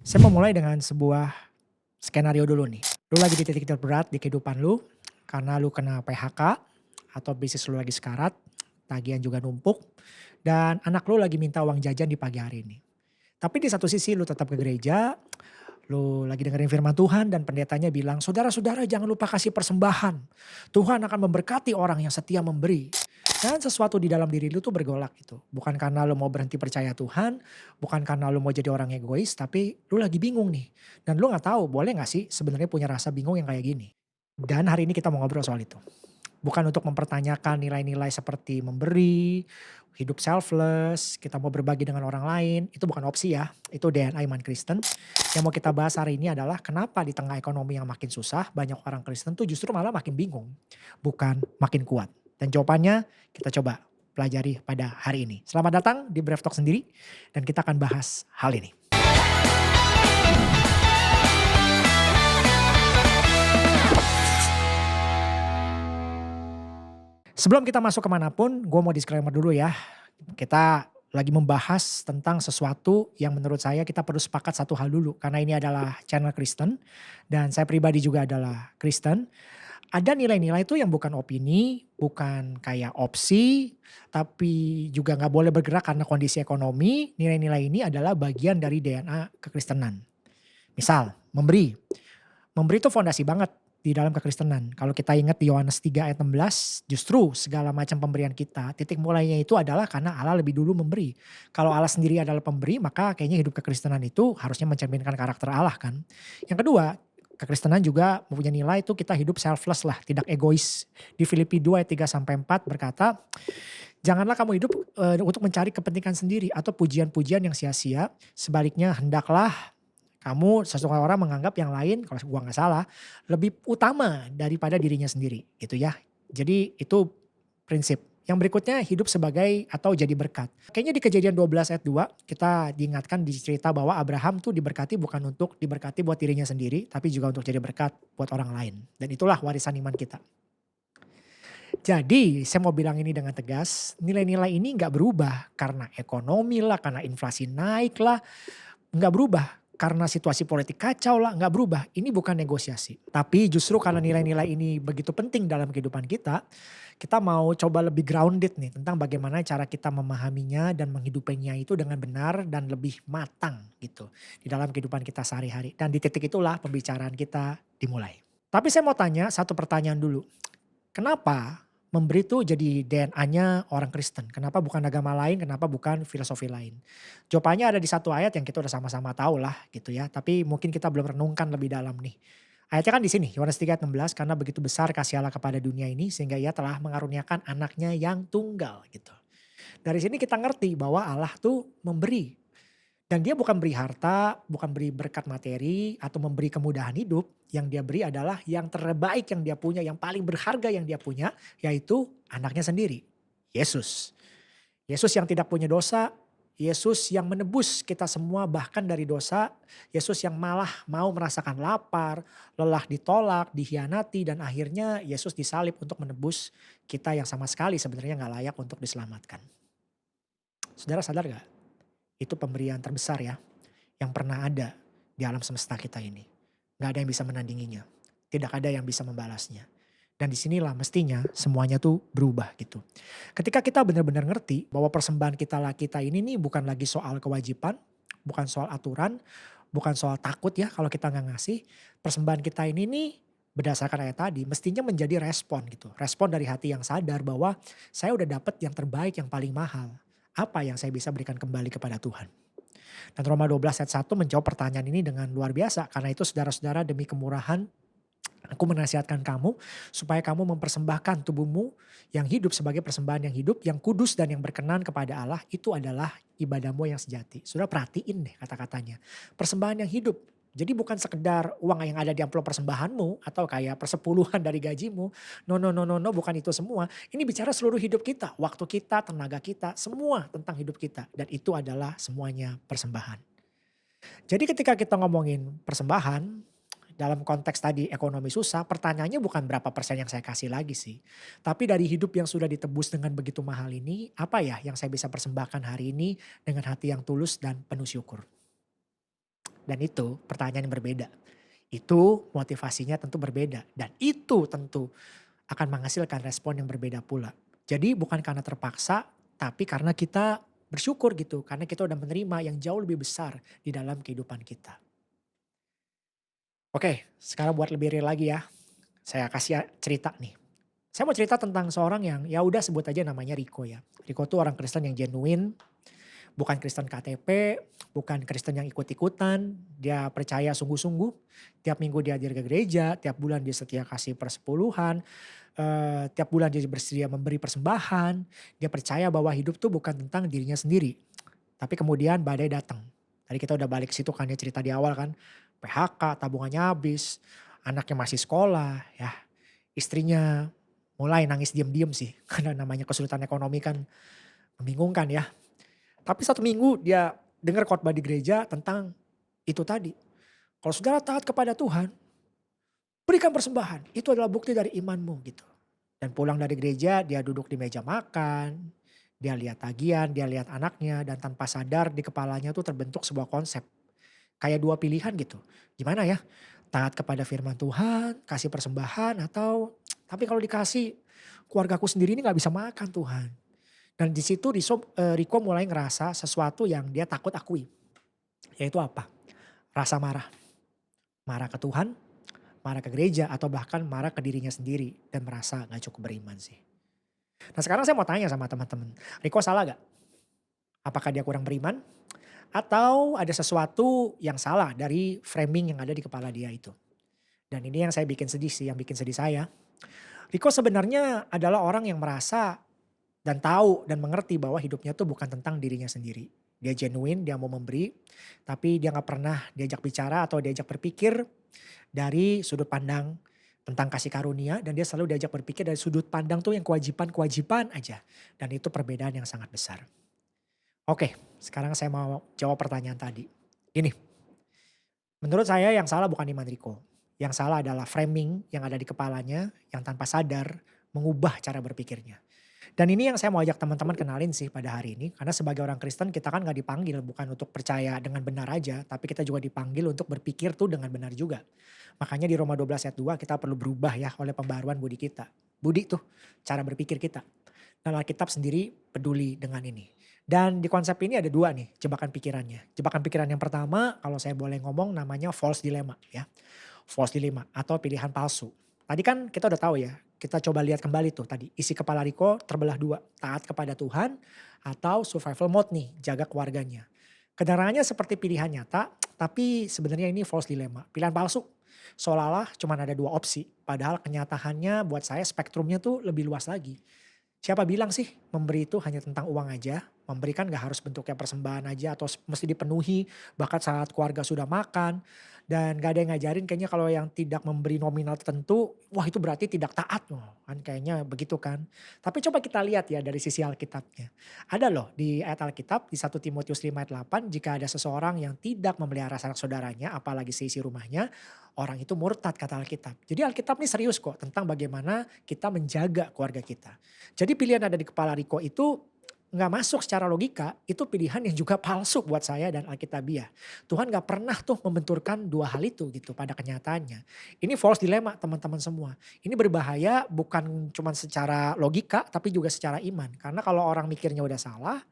Saya mau mulai dengan sebuah skenario dulu nih. Lu lagi di titik terberat di kehidupan lu, karena lu kena PHK, atau bisnis lu lagi sekarat, tagihan juga numpuk, dan anak lu lagi minta uang jajan di pagi hari ini. Tapi di satu sisi lu tetap ke gereja, lu lagi dengerin firman Tuhan dan pendetanya bilang, "Saudara-saudara jangan lupa kasih persembahan. Tuhan akan memberkati orang yang setia memberi." Dan sesuatu di dalam diri lu tuh bergolak gitu. Bukan karena lu mau berhenti percaya Tuhan, bukan karena lu mau jadi orang egois, tapi lu lagi bingung nih. Dan lu nggak tahu boleh nggak sih sebenarnya punya rasa bingung yang kayak gini. Dan hari ini kita mau ngobrol soal itu. Bukan untuk mempertanyakan nilai-nilai seperti memberi, hidup selfless, kita mau berbagi dengan orang lain, itu bukan opsi ya, itu DNA iman Kristen. Yang mau kita bahas hari ini adalah kenapa di tengah ekonomi yang makin susah, banyak orang Kristen tuh justru malah makin bingung, bukan makin kuat. Dan jawabannya kita coba pelajari pada hari ini. Selamat datang di Brave Talk sendiri, dan kita akan bahas hal ini. Sebelum kita masuk kemanapun, gue mau disclaimer dulu ya. Kita lagi membahas tentang sesuatu yang menurut saya kita perlu sepakat satu hal dulu. Karena ini adalah channel Kristen dan saya pribadi juga adalah Kristen. Ada nilai-nilai itu yang bukan opini, bukan kayak opsi, tapi juga nggak boleh bergerak karena kondisi ekonomi. Nilai-nilai ini adalah bagian dari DNA kekristenan. Misal, memberi. Memberi itu fondasi banget di dalam kekristenan. Kalau kita ingat di Yohanes 3 ayat 16, justru segala macam pemberian kita, titik mulainya itu adalah karena Allah lebih dulu memberi. Kalau Allah sendiri adalah pemberi, maka kayaknya hidup kekristenan itu harusnya mencerminkan karakter Allah kan. Yang kedua, kekristenan juga mempunyai nilai itu kita hidup selfless lah, tidak egois. Di Filipi 2 ayat 3 sampai 4 berkata, "Janganlah kamu hidup untuk mencari kepentingan sendiri atau pujian-pujian yang sia-sia. Sebaliknya hendaklah kamu sesuatu orang menganggap yang lain, kalau gua nggak salah, lebih utama daripada dirinya sendiri gitu ya. Jadi itu prinsip. Yang berikutnya hidup sebagai atau jadi berkat. Kayaknya di Kejadian 12 ayat 2 kita diingatkan di cerita bahwa Abraham tuh diberkati bukan untuk diberkati buat dirinya sendiri, tapi juga untuk jadi berkat buat orang lain. Dan itulah warisan iman kita. Jadi saya mau bilang ini dengan tegas, nilai-nilai ini nggak berubah karena ekonomi lah, karena inflasi naik lah, nggak berubah karena situasi politik kacau lah, nggak berubah. Ini bukan negosiasi. Tapi justru karena nilai-nilai ini begitu penting dalam kehidupan kita mau coba lebih grounded nih tentang bagaimana cara kita memahaminya dan menghidupinya itu dengan benar dan lebih matang gitu di dalam kehidupan kita sehari-hari. Dan di titik itulah pembicaraan kita dimulai. Tapi saya mau tanya satu pertanyaan dulu. Kenapa memberi itu jadi DNA-nya orang Kristen? Kenapa bukan agama lain? Kenapa bukan filosofi lain? Jawabannya ada di satu ayat yang kita udah sama-sama tahu lah gitu ya. Tapi mungkin kita belum renungkan lebih dalam nih. Ayatnya kan di sini, Yohanes 3 ayat 16, karena begitu besar kasih Allah kepada dunia ini sehingga ia telah mengaruniakan anaknya yang tunggal gitu. Dari sini kita ngerti bahwa Allah tuh memberi. Dan dia bukan beri harta, bukan beri berkat materi, atau memberi kemudahan hidup. Yang dia beri adalah yang terbaik yang dia punya, yang paling berharga yang dia punya, yaitu anaknya sendiri, Yesus. Yesus yang tidak punya dosa, Yesus yang menebus kita semua bahkan dari dosa, Yesus yang malah mau merasakan lapar, lelah ditolak, dikhianati, dan akhirnya Yesus disalib untuk menebus kita yang sama sekali sebenarnya nggak layak untuk diselamatkan. Saudara sadar gak? Itu pemberian terbesar ya, yang pernah ada di alam semesta kita ini. Gak ada yang bisa menandinginya. Tidak ada yang bisa membalasnya. Dan disinilah mestinya semuanya tuh berubah gitu. Ketika kita benar-benar ngerti bahwa persembahan kita ini nih bukan lagi soal kewajiban, bukan soal aturan, bukan soal takut ya kalau kita nggak ngasih. Persembahan kita ini nih berdasarkan ayat tadi mestinya menjadi respon gitu. Respon dari hati yang sadar bahwa saya udah dapet yang terbaik, yang paling mahal. Apa yang saya bisa berikan kembali kepada Tuhan? Dan Roma 12 ayat 1 menjawab pertanyaan ini dengan luar biasa. Karena itu saudara-saudara demi kemurahan aku menasihatkan kamu supaya kamu mempersembahkan tubuhmu yang hidup sebagai persembahan yang hidup, yang kudus dan yang berkenan kepada Allah. Itu adalah ibadahmu yang sejati. Sudah perhatiin deh kata-katanya. Persembahan yang hidup. Jadi bukan sekedar uang yang ada di amplop persembahanmu atau kayak persepuluhan dari gajimu. No, no, no, no, no, bukan itu semua. Ini bicara seluruh hidup kita, waktu kita, tenaga kita, semua tentang hidup kita. Dan itu adalah semuanya persembahan. Jadi ketika kita ngomongin persembahan, dalam konteks tadi ekonomi susah, pertanyaannya bukan berapa persen yang saya kasih lagi sih. Tapi dari hidup yang sudah ditebus dengan begitu mahal ini, apa ya yang saya bisa persembahkan hari ini dengan hati yang tulus dan penuh syukur. Dan itu pertanyaan yang berbeda. Itu motivasinya tentu berbeda. Dan itu tentu akan menghasilkan respon yang berbeda pula. Jadi bukan karena terpaksa, tapi karena kita bersyukur gitu. Karena kita udah menerima yang jauh lebih besar di dalam kehidupan kita. Oke, sekarang buat lebih real lagi ya. Saya kasih cerita nih. Saya mau cerita tentang seorang yang ya udah sebut aja namanya Riko ya. Riko tuh orang Kristen yang genuine, bukan Kristen KTP, bukan Kristen yang ikut-ikutan. Dia percaya sungguh-sungguh. Tiap minggu dia hadir ke gereja, tiap bulan dia setia kasih persepuluhan, tiap bulan dia bersedia memberi persembahan. Dia percaya bahwa hidup tuh bukan tentang dirinya sendiri. Tapi kemudian badai datang. Tadi kita udah balik ke situ kan ya cerita di awal kan. PHK, tabungannya habis, anaknya masih sekolah ya. Istrinya mulai nangis diam-diam sih. Karena namanya kesulitan ekonomi kan membingungkan ya. Tapi satu minggu dia dengar khotbah di gereja tentang itu tadi. Kalau saudara taat kepada Tuhan, berikan persembahan. Itu adalah bukti dari imanmu gitu. Dan pulang dari gereja dia duduk di meja makan. Dia lihat tagihan, dia lihat anaknya. Dan tanpa sadar di kepalanya tuh terbentuk sebuah konsep. Kayak dua pilihan gitu. Gimana ya? Taat kepada firman Tuhan, kasih persembahan atau tapi kalau dikasih keluargaku sendiri ini gak bisa makan Tuhan. Dan di situ Riko mulai ngerasa sesuatu yang dia takut akui. Yaitu apa? Rasa marah. Marah ke Tuhan, marah ke gereja atau bahkan marah ke dirinya sendiri. Dan merasa gak cukup beriman sih. Nah sekarang saya mau tanya sama teman-teman. Riko salah gak? Apakah dia kurang beriman? Atau ada sesuatu yang salah dari framing yang ada di kepala dia itu? Dan ini yang saya bikin sedih sih, yang bikin sedih saya. Riko sebenarnya adalah orang yang merasa dan tahu dan mengerti bahwa hidupnya tuh bukan tentang dirinya sendiri. Dia genuine, dia mau memberi, tapi dia gak pernah diajak bicara atau diajak berpikir dari sudut pandang tentang kasih karunia. Dan dia selalu diajak berpikir dari sudut pandang tuh yang kewajiban-kewajiban aja. Dan itu perbedaan yang sangat besar. Oke, sekarang saya mau jawab pertanyaan tadi. Ini, menurut saya yang salah bukan iman Riko. Yang salah adalah framing yang ada di kepalanya yang tanpa sadar mengubah cara berpikirnya. Dan ini yang saya mau ajak teman-teman kenalin sih pada hari ini. Karena sebagai orang Kristen kita kan gak dipanggil bukan untuk percaya dengan benar aja. Tapi kita juga dipanggil untuk berpikir tuh dengan benar juga. Makanya di Roma 12 ayat 2 kita perlu berubah ya oleh pembaruan budi kita. Budi tuh cara berpikir kita. Dan Alkitab sendiri peduli dengan ini. Dan di konsep ini ada dua nih jebakan pikirannya. Jebakan pikiran yang pertama kalau saya boleh ngomong namanya false dilemma ya. False dilemma atau pilihan palsu. Tadi kan kita udah tahu ya, kita coba lihat kembali tuh tadi. Isi kepala Riko terbelah dua, taat kepada Tuhan atau survival mode nih, jaga keluarganya. Kedengarannya seperti pilihan nyata, tapi sebenarnya ini false dilemma, pilihan palsu. Seolah-olah cuma ada dua opsi, padahal kenyataannya buat saya spektrumnya tuh lebih luas lagi. Siapa bilang sih memberi itu hanya tentang uang aja? Memberikan gak harus bentuknya persembahan aja atau mesti dipenuhi bahkan saat keluarga sudah makan. Dan gak ada yang ngajarin kayaknya kalau yang tidak memberi nominal tertentu, wah itu berarti tidak taat loh. Kan kayaknya begitu kan. Tapi coba kita lihat ya dari sisi Alkitabnya. Ada loh di ayat Alkitab di 1 Timotius 5 ayat 8, jika ada seseorang yang tidak memelihara sanak saudaranya apalagi seisi rumahnya, orang itu murtad kata Alkitab. Jadi Alkitab ini serius kok tentang bagaimana kita menjaga keluarga kita. Jadi pilihan ada di kepala Riko itu nggak masuk secara logika, itu pilihan yang juga palsu buat saya dan Alkitabiah. Tuhan nggak pernah tuh membenturkan dua hal itu gitu pada kenyataannya. Ini false dilemma teman-teman semua. Ini berbahaya bukan cuma secara logika tapi juga secara iman. Karena kalau orang mikirnya udah salah,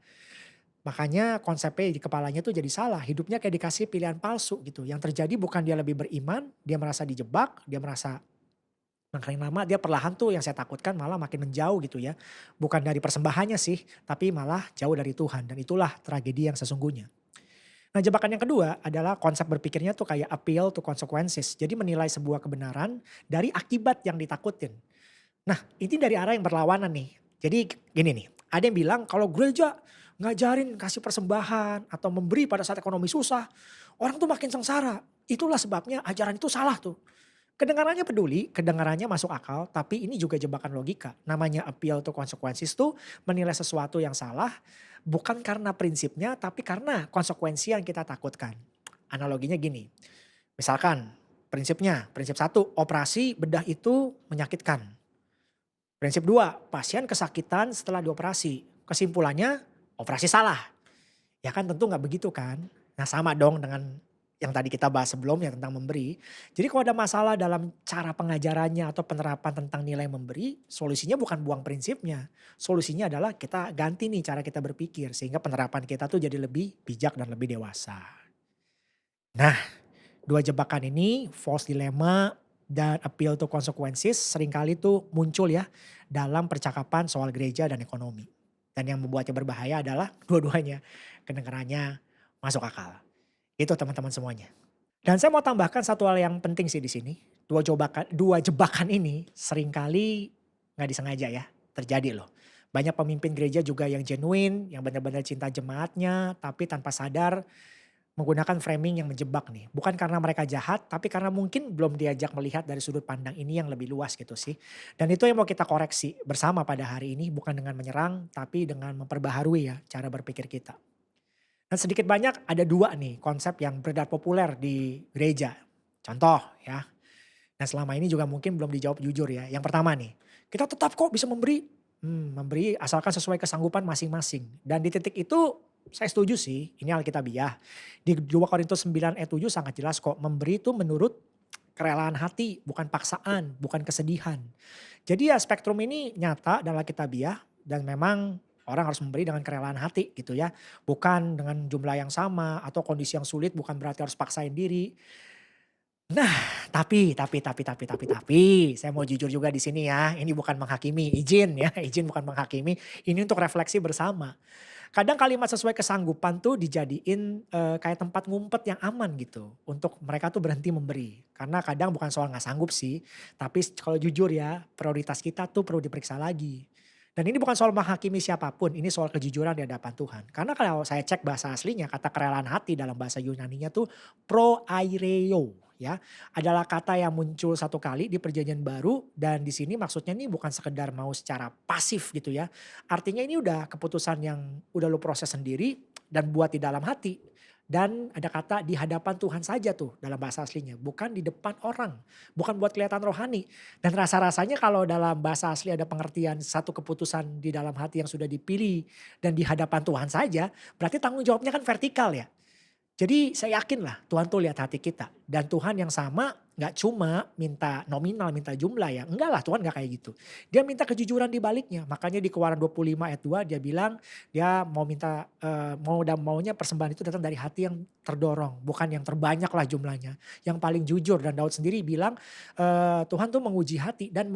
makanya konsepnya di kepalanya tuh jadi salah. Hidupnya kayak dikasih pilihan palsu gitu. Yang terjadi bukan dia lebih beriman, dia merasa dijebak, dia merasa makin lama dia perlahan tuh yang saya takutkan malah makin menjauh gitu ya. Bukan dari persembahannya sih, tapi malah jauh dari Tuhan. Dan itulah tragedi yang sesungguhnya. Nah jebakan yang kedua adalah konsep berpikirnya tuh kayak appeal to consequences. Jadi menilai sebuah kebenaran dari akibat yang ditakutin. Nah ini dari arah yang berlawanan nih. Jadi gini nih, ada yang bilang kalau gereja ngajarin kasih persembahan atau memberi pada saat ekonomi susah, orang tuh makin sengsara. Itulah sebabnya ajaran itu salah tuh. Kedengarannya peduli, kedengarannya masuk akal, tapi ini juga jebakan logika. Namanya appeal to consequences tuh menilai sesuatu yang salah bukan karena prinsipnya tapi karena konsekuensi yang kita takutkan. Analoginya gini, misalkan prinsip satu, operasi bedah itu menyakitkan. Prinsip dua, pasien kesakitan setelah dioperasi. Kesimpulannya operasi salah. Ya kan tentu nggak begitu kan. Nah sama dong dengan yang tadi kita bahas sebelumnya tentang memberi. Jadi kalau ada masalah dalam cara pengajarannya atau penerapan tentang nilai memberi, solusinya bukan buang prinsipnya. Solusinya adalah kita ganti nih cara kita berpikir sehingga penerapan kita tuh jadi lebih bijak dan lebih dewasa. Nah, dua jebakan ini, false dilemma dan appeal to consequences seringkali tuh muncul ya dalam percakapan soal gereja dan ekonomi. Dan yang membuatnya berbahaya adalah dua-duanya kedengarannya masuk akal. Itu teman-teman semuanya. Dan saya mau tambahkan satu hal yang penting sih di sini. Dua jebakan ini seringkali nggak disengaja ya terjadi loh. Banyak pemimpin gereja juga yang genuine, yang benar-benar cinta jemaatnya, tapi tanpa sadar menggunakan framing yang menjebak nih. Bukan karena mereka jahat, tapi karena mungkin belum diajak melihat dari sudut pandang ini yang lebih luas gitu sih. Dan itu yang mau kita koreksi bersama pada hari ini, bukan dengan menyerang, tapi dengan memperbaharui ya cara berpikir kita. Dan sedikit banyak ada dua nih konsep yang beredar populer di gereja. Contoh ya, dan selama ini juga mungkin belum dijawab jujur ya. Yang pertama nih, kita tetap kok bisa memberi. Memberi asalkan sesuai kesanggupan masing-masing. Dan di titik itu saya setuju sih, ini Alkitabiah. Di 2 Korintus 9 ayat 7 sangat jelas kok, memberi itu menurut kerelaan hati, bukan paksaan, bukan kesedihan. Jadi ya spektrum ini nyata dalam Alkitabiah dan memang orang harus memberi dengan kerelaan hati gitu ya. Bukan dengan jumlah yang sama atau kondisi yang sulit bukan berarti harus paksain diri. Nah, tapi, saya mau jujur juga di sini ya, ini bukan menghakimi, izin ya, izin bukan menghakimi, ini untuk refleksi bersama. Kadang kalimat sesuai kesanggupan tuh dijadiin, kayak tempat ngumpet yang aman gitu, untuk mereka tuh berhenti memberi. Karena kadang bukan soal nggak sanggup sih, tapi kalau jujur ya, prioritas kita tuh perlu diperiksa lagi. Dan ini bukan soal menghakimi siapapun, ini soal kejujuran di hadapan Tuhan. Karena kalau saya cek bahasa aslinya, kata kerelaan hati dalam bahasa Yunaninya tuh proaireo ya. Adalah kata yang muncul satu kali di perjanjian baru dan di sini maksudnya ini bukan sekedar mau secara pasif gitu ya. Artinya ini udah keputusan yang udah lu proses sendiri dan buat di dalam hati. Dan ada kata di hadapan Tuhan saja tuh dalam bahasa aslinya, bukan di depan orang, bukan buat kelihatan rohani. Dan rasa-rasanya kalau dalam bahasa asli ada pengertian satu keputusan di dalam hati yang sudah dipilih dan di hadapan Tuhan saja, berarti tanggung jawabnya kan vertikal ya. Jadi saya yakin lah Tuhan tuh lihat hati kita. Dan Tuhan yang sama nggak cuma minta nominal, minta jumlah ya. Enggak lah Tuhan nggak kayak gitu. Dia minta kejujuran di baliknya. Makanya di Keluaran 25 ayat 2 dia bilang dia mau minta mau dan maunya persembahan itu datang dari hati yang terdorong. Bukan yang terbanyak lah jumlahnya. Yang paling jujur dan Daud sendiri bilang Tuhan tuh menguji hati dan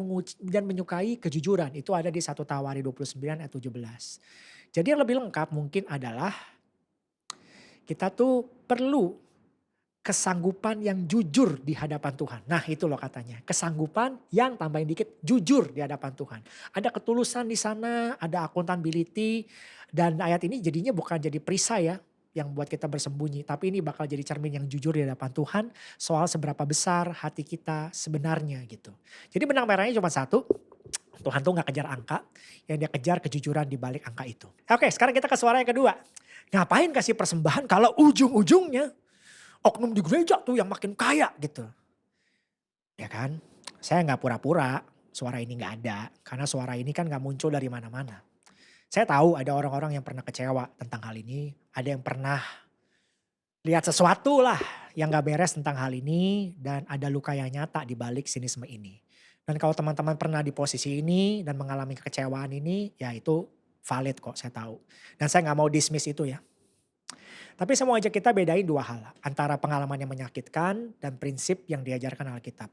menyukai kejujuran. Itu ada di 1 Tawari 29 ayat 17. Jadi yang lebih lengkap mungkin adalah kita tuh perlu kesanggupan yang jujur di hadapan Tuhan. Nah itu loh katanya, kesanggupan yang tambahin dikit jujur di hadapan Tuhan. Ada ketulusan di sana, ada accountability dan ayat ini jadinya bukan jadi perisai ya yang buat kita bersembunyi. Tapi ini bakal jadi cermin yang jujur di hadapan Tuhan soal seberapa besar hati kita sebenarnya gitu. Jadi benang merahnya cuma satu, Tuhan tuh gak kejar angka, yang dia kejar kejujuran di balik angka itu. Oke sekarang kita ke suara yang kedua. Ngapain kasih persembahan kalau ujung-ujungnya oknum di gereja tuh yang makin kaya gitu. Ya kan? Saya nggak pura-pura suara ini nggak ada. Karena suara ini kan nggak muncul dari mana-mana. Saya tahu ada orang-orang yang pernah kecewa tentang hal ini. Ada yang pernah lihat sesuatu lah yang nggak beres tentang hal ini. Dan ada luka yang nyata di balik sinisme ini. Dan kalau teman-teman pernah di posisi ini dan mengalami kekecewaan ini, ya itu valid kok saya tahu. Dan saya nggak mau dismiss itu ya. Tapi saya mau ajak kita bedain dua hal. Antara pengalaman yang menyakitkan dan prinsip yang diajarkan Alkitab.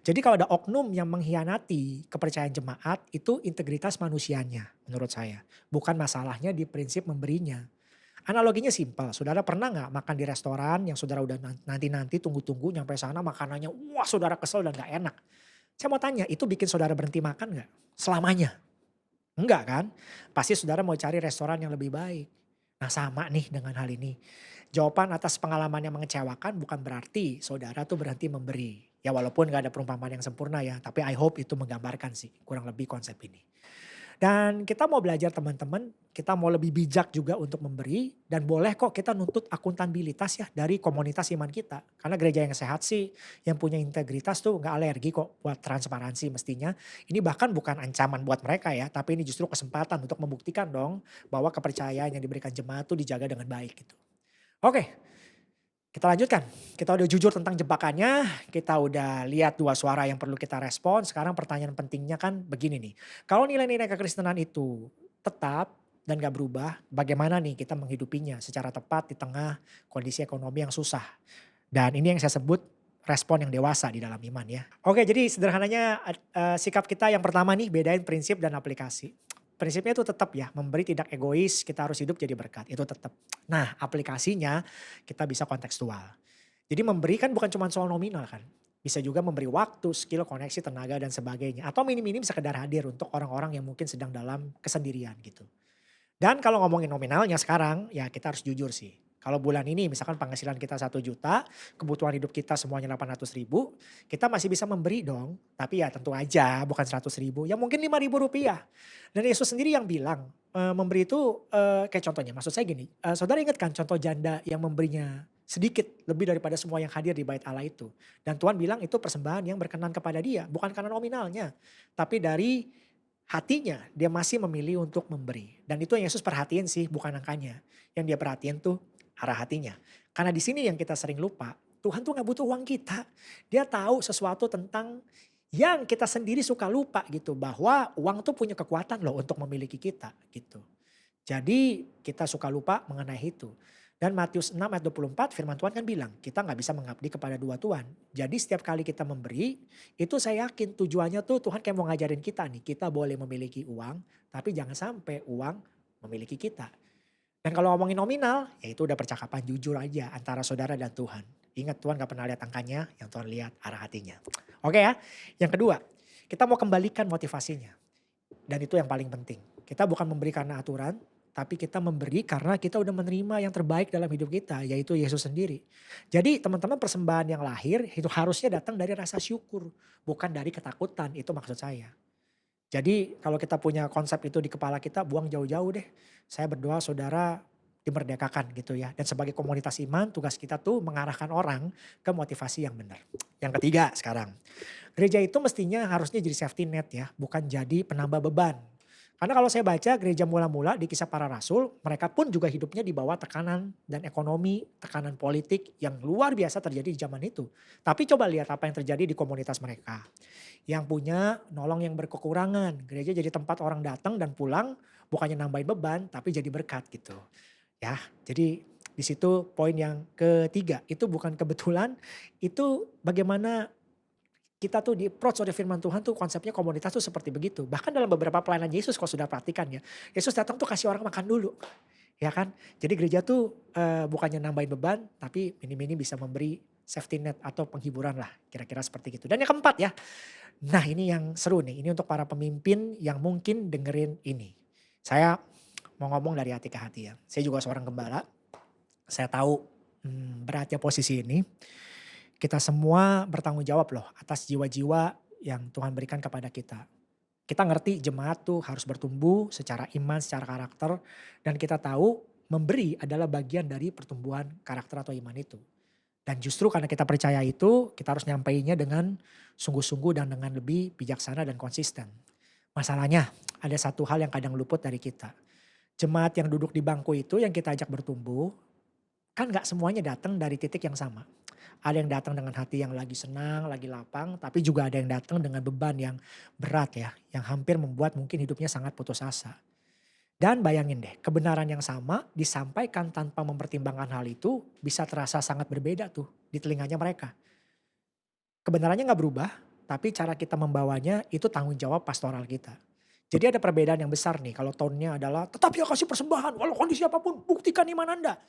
Jadi kalau ada oknum yang mengkhianati kepercayaan jemaat itu integritas manusianya menurut saya. Bukan masalahnya di prinsip memberinya. Analoginya simpel, saudara pernah nggak makan di restoran yang saudara udah nanti-nanti tunggu-tunggu nyampe sana makanannya wah saudara kesel dan gak enak. Saya mau tanya itu bikin saudara berhenti makan nggak? Selamanya? Enggak kan? Pasti saudara mau cari restoran yang lebih baik. Nah sama nih dengan hal ini. Jawaban atas pengalaman yang mengecewakan bukan berarti saudara tuh berhenti memberi. Ya walaupun gak ada perumpamaan yang sempurna ya. Tapi I hope itu menggambarkan sih kurang lebih konsep ini. Dan kita mau belajar teman-teman, kita mau lebih bijak juga untuk memberi. Dan boleh kok kita nuntut akuntabilitas ya dari komunitas iman kita. Karena gereja yang sehat sih, yang punya integritas tuh gak alergi kok buat transparansi mestinya. Ini bahkan bukan ancaman buat mereka ya, tapi ini justru kesempatan untuk membuktikan dong bahwa kepercayaan yang diberikan jemaat tuh dijaga dengan baik gitu. Oke, Kita lanjutkan, kita udah jujur tentang jebakannya, kita udah lihat 2 suara yang perlu kita respon, sekarang pertanyaan pentingnya kan begini nih, kalau nilai-nilai kekristenan itu tetap dan gak berubah, bagaimana nih kita menghidupinya secara tepat di tengah kondisi ekonomi yang susah? Dan ini yang saya sebut respon yang dewasa di dalam iman ya. Oke, jadi sederhananya sikap kita yang pertama nih bedain prinsip dan aplikasi. Prinsipnya itu tetap ya, memberi tidak egois, kita harus hidup jadi berkat, itu tetap. Nah, aplikasinya kita bisa kontekstual. Jadi memberi kan bukan cuma soal nominal kan. Bisa juga memberi waktu, skill, koneksi, tenaga dan sebagainya. Atau minim-minim sekedar hadir untuk orang-orang yang mungkin sedang dalam kesendirian gitu. Dan kalau ngomongin nominalnya sekarang, ya kita harus jujur sih. Kalau bulan ini misalkan penghasilan kita 1 juta, kebutuhan hidup kita semuanya 800 ribu, kita masih bisa memberi dong. Tapi ya tentu aja bukan 100 ribu, ya mungkin 5 ribu rupiah. Dan Yesus sendiri yang bilang, memberi itu kayak contohnya, maksud saya gini, saudara ingat kan contoh janda yang memberinya sedikit lebih daripada semua yang hadir di bait Allah itu. Dan Tuhan bilang itu persembahan yang berkenan kepada dia, bukan karena nominalnya. Tapi dari hatinya dia masih memilih untuk memberi. Dan itu yang Yesus perhatiin sih, bukan angkanya. Yang dia perhatiin tuh arah hatinya. Karena di sini yang kita sering lupa, Tuhan tuh gak butuh uang kita. Dia tahu sesuatu tentang yang kita sendiri suka lupa gitu. Bahwa uang tuh punya kekuatan loh untuk memiliki kita gitu. Jadi kita suka lupa mengenai itu. Dan Matius 6 ayat 24 firman Tuhan kan bilang, kita nggak bisa mengabdi kepada dua Tuhan. Jadi setiap kali kita memberi, itu saya yakin tujuannya tuh Tuhan kayak mau ngajarin kita nih. Kita boleh memiliki uang, tapi jangan sampai uang memiliki kita. Dan kalau ngomongin nominal, ya itu udah percakapan jujur aja antara saudara dan Tuhan. Ingat Tuhan gak pernah lihat angkanya, yang Tuhan lihat arah hatinya. Oke ya, yang kedua, kita mau kembalikan motivasinya. Dan itu yang paling penting. Kita bukan memberi karena aturan, tapi kita memberi karena kita udah menerima yang terbaik dalam hidup kita, yaitu Yesus sendiri. Jadi teman-teman persembahan yang lahir itu harusnya datang dari rasa syukur, bukan dari ketakutan, itu maksud saya. Jadi kalau kita punya konsep itu di kepala kita, buang jauh-jauh deh. Saya berdoa saudara dimerdekakan gitu ya. Dan sebagai komunitas iman, tugas kita tuh mengarahkan orang ke motivasi yang benar. Yang ketiga sekarang, gereja itu mestinya harusnya jadi safety net ya, bukan jadi penambah beban. Karena kalau saya baca gereja mula-mula di Kisah Para Rasul, mereka pun juga hidupnya di bawah tekanan dan ekonomi, tekanan politik yang luar biasa terjadi di zaman itu. Tapi coba lihat apa yang terjadi di komunitas mereka. Yang punya nolong yang berkekurangan, gereja jadi tempat orang datang dan pulang, bukannya nambahin beban, tapi jadi berkat gitu. Ya, jadi di situ poin yang ketiga, itu bukan kebetulan, itu bagaimana kita tuh di-approach oleh firman Tuhan tuh konsepnya komunitas tuh seperti begitu. Bahkan dalam beberapa pelayanan Yesus kalau sudah perhatikan ya. Yesus datang tuh kasih orang makan dulu. Ya kan. Jadi gereja tuh bukannya nambahin beban tapi minim-minim bisa memberi safety net atau penghiburan lah. Kira-kira seperti itu. Dan yang keempat ya. Nah ini yang seru nih. Ini untuk para pemimpin yang mungkin dengerin ini. Saya mau ngomong dari hati ke hati ya. Saya juga seorang gembala. Saya tahu beratnya posisi ini. Kita semua bertanggung jawab loh atas jiwa-jiwa yang Tuhan berikan kepada kita. Kita ngerti jemaat tuh harus bertumbuh secara iman, secara karakter. Dan kita tahu memberi adalah bagian dari pertumbuhan karakter atau iman itu. Dan justru karena kita percaya itu, kita harus nyampainya dengan sungguh-sungguh dan dengan lebih bijaksana dan konsisten. Masalahnya ada satu hal yang kadang luput dari kita. Jemaat yang duduk di bangku itu yang kita ajak bertumbuh, kan gak semuanya datang dari titik yang sama. Ada yang datang dengan hati yang lagi senang, lagi lapang, tapi juga ada yang datang dengan beban yang berat ya, yang hampir membuat mungkin hidupnya sangat putus asa. Dan bayangin deh, kebenaran yang sama disampaikan tanpa mempertimbangkan hal itu bisa terasa sangat berbeda tuh di telinganya mereka. Kebenarannya gak berubah, tapi cara kita membawanya itu tanggung jawab pastoral kita. Jadi ada perbedaan yang besar nih kalau tone-nya adalah tetap ya kasih persembahan walau kondisi apapun, buktikan iman Anda.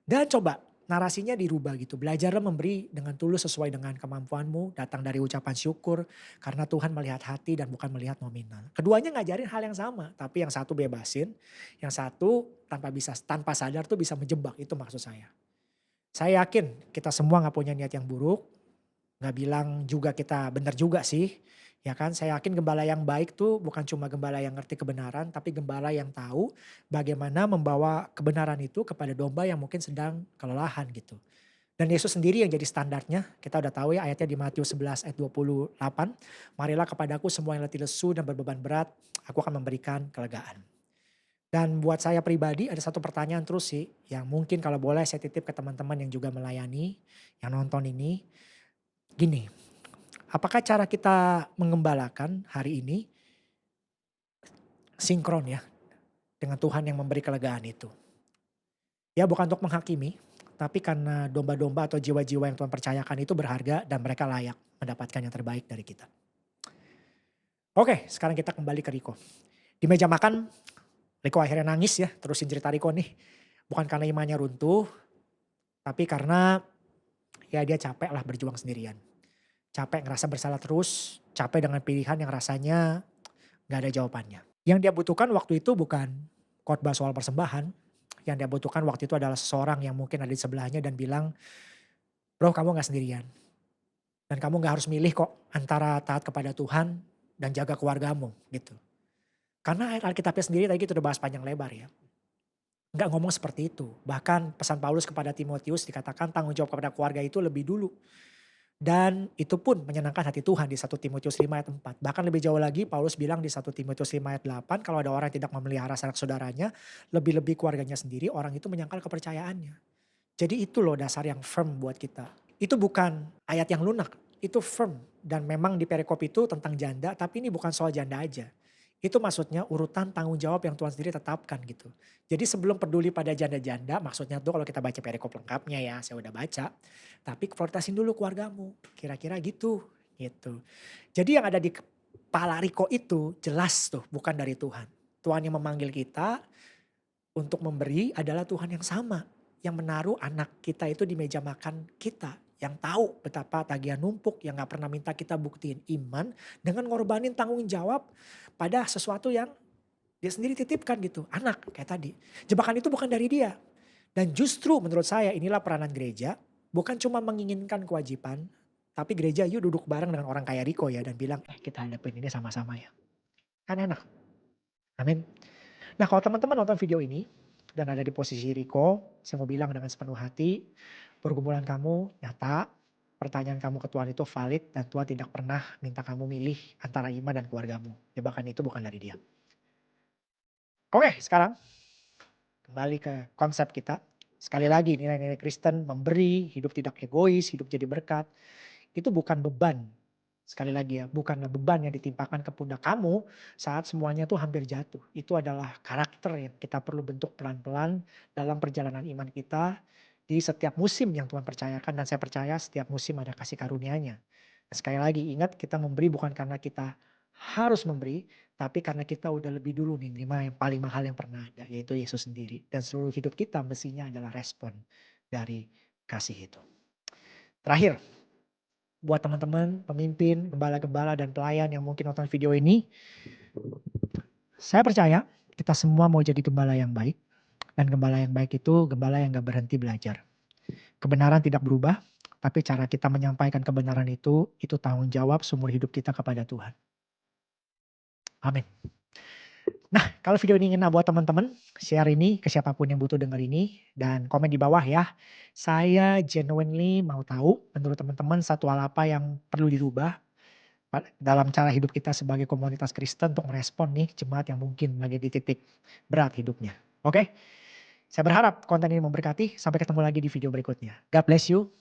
Dan coba narasinya dirubah gitu. Belajarlah memberi dengan tulus sesuai dengan kemampuanmu. Datang dari ucapan syukur. Karena Tuhan melihat hati dan bukan melihat nominal. Keduanya ngajarin hal yang sama. Tapi yang satu bebasin. Yang satu tanpa sadar tuh bisa menjebak. Itu maksud saya. Saya yakin kita semua gak punya niat yang buruk. Gak bilang juga kita benar juga sih. Ya kan, saya yakin gembala yang baik tuh bukan cuma gembala yang ngerti kebenaran, tapi gembala yang tahu bagaimana membawa kebenaran itu kepada domba yang mungkin sedang kelelahan gitu. Dan Yesus sendiri yang jadi standarnya, kita udah tahu ya ayatnya di Matius 11 ayat 28. Marilah kepadaku semua yang letih lesu dan berbeban berat, aku akan memberikan kelegaan. Dan buat saya pribadi ada satu pertanyaan terus sih, yang mungkin kalau boleh saya titip ke teman-teman yang juga melayani, yang nonton ini. Gini, apakah cara kita mengembalakan hari ini sinkron ya dengan Tuhan yang memberi kelegaan itu? Ya bukan untuk menghakimi, tapi karena domba-domba atau jiwa-jiwa yang Tuhan percayakan itu berharga dan mereka layak mendapatkan yang terbaik dari kita. Oke, sekarang kita kembali ke Riko. Di meja makan, Riko akhirnya nangis ya, terusin cerita Riko nih. Bukan karena imannya runtuh, tapi karena ya dia capek lah berjuang sendirian. Capek ngerasa bersalah terus, capek dengan pilihan yang rasanya gak ada jawabannya. Yang dia butuhkan waktu itu bukan khotbah soal persembahan, yang dia butuhkan waktu itu adalah seseorang yang mungkin ada di sebelahnya dan bilang, bro kamu gak sendirian. Dan kamu gak harus milih kok antara taat kepada Tuhan dan jaga keluargamu gitu. Karena ayat Alkitabnya sendiri tadi kita udah bahas panjang lebar ya. Nggak ngomong seperti itu. Bahkan pesan Paulus kepada Timotius dikatakan tanggung jawab kepada keluarga itu lebih dulu. Dan itu pun menyenangkan hati Tuhan di 1 Timotius 5 ayat 4. Bahkan lebih jauh lagi Paulus bilang di 1 Timotius 5 ayat 8. Kalau ada orang yang tidak memelihara sanak saudaranya. Lebih-lebih keluarganya sendiri orang itu menyangkal kepercayaannya. Jadi itu loh dasar yang firm buat kita. Itu bukan ayat yang lunak. Itu firm. Dan memang di perikop itu tentang janda. Tapi ini bukan soal janda aja. Itu maksudnya urutan tanggung jawab yang Tuhan sendiri tetapkan gitu. Jadi sebelum peduli pada janda-janda, maksudnya tuh kalau kita baca perikop lengkapnya ya, saya udah baca. Tapi prioritasin dulu keluargamu, kira-kira gitu. Gitu. Jadi yang ada di kepala Riko itu jelas tuh bukan dari Tuhan. Tuhan yang memanggil kita untuk memberi adalah Tuhan yang sama. Yang menaruh anak kita itu di meja makan kita. Yang tahu betapa tagihan numpuk, yang gak pernah minta kita buktiin iman dengan ngorbanin tanggung jawab pada sesuatu yang dia sendiri titipkan gitu. Anak kayak tadi. Jebakan itu bukan dari dia. Dan justru menurut saya inilah peranan gereja. Bukan cuma menginginkan kewajiban. Tapi gereja yuk duduk bareng dengan orang kayak Riko ya. Dan bilang kita hadapin ini sama-sama ya. Kan enak. Amin. Nah kalau teman-teman nonton video ini. Dan ada di posisi Riko. Saya mau bilang dengan sepenuh hati. Pergumulan kamu nyata. Pertanyaan kamu ke Tuhan itu valid. Dan Tuhan tidak pernah minta kamu milih antara iman dan keluargamu. Jebakan itu bukan dari dia. Oke, sekarang kembali ke konsep kita. Sekali lagi nilai-nilai Kristen memberi, hidup tidak egois, hidup jadi berkat. Itu bukan beban. Sekali lagi ya, bukanlah beban yang ditimpakan ke pundak kamu saat semuanya tuh hampir jatuh. Itu adalah karakter yang kita perlu bentuk pelan-pelan dalam perjalanan iman kita di setiap musim yang Tuhan percayakan. Dan saya percaya setiap musim ada kasih karunia-Nya. Sekali lagi ingat kita memberi bukan karena kita harus memberi, tapi karena kita udah lebih dulu nih yang paling mahal yang pernah ada, yaitu Yesus sendiri. Dan seluruh hidup kita mestinya adalah respon dari kasih itu. Terakhir, buat teman-teman, pemimpin, gembala-gembala dan pelayan yang mungkin nonton video ini, saya percaya kita semua mau jadi gembala yang baik. Dan gembala yang baik itu gembala yang gak berhenti belajar. Kebenaran tidak berubah, tapi cara kita menyampaikan kebenaran itu tanggung jawab seumur hidup kita kepada Tuhan. Amin. Nah, kalau video ini ngena buat teman-teman, share ini ke siapapun yang butuh dengar ini. Dan komen di bawah ya. Saya genuinely mau tahu menurut teman-teman satu hal apa yang perlu dirubah dalam cara hidup kita sebagai komunitas Kristen untuk merespon nih jemaat yang mungkin lagi di titik berat hidupnya. Oke? Saya berharap konten ini memberkati. Sampai ketemu lagi di video berikutnya. God bless you.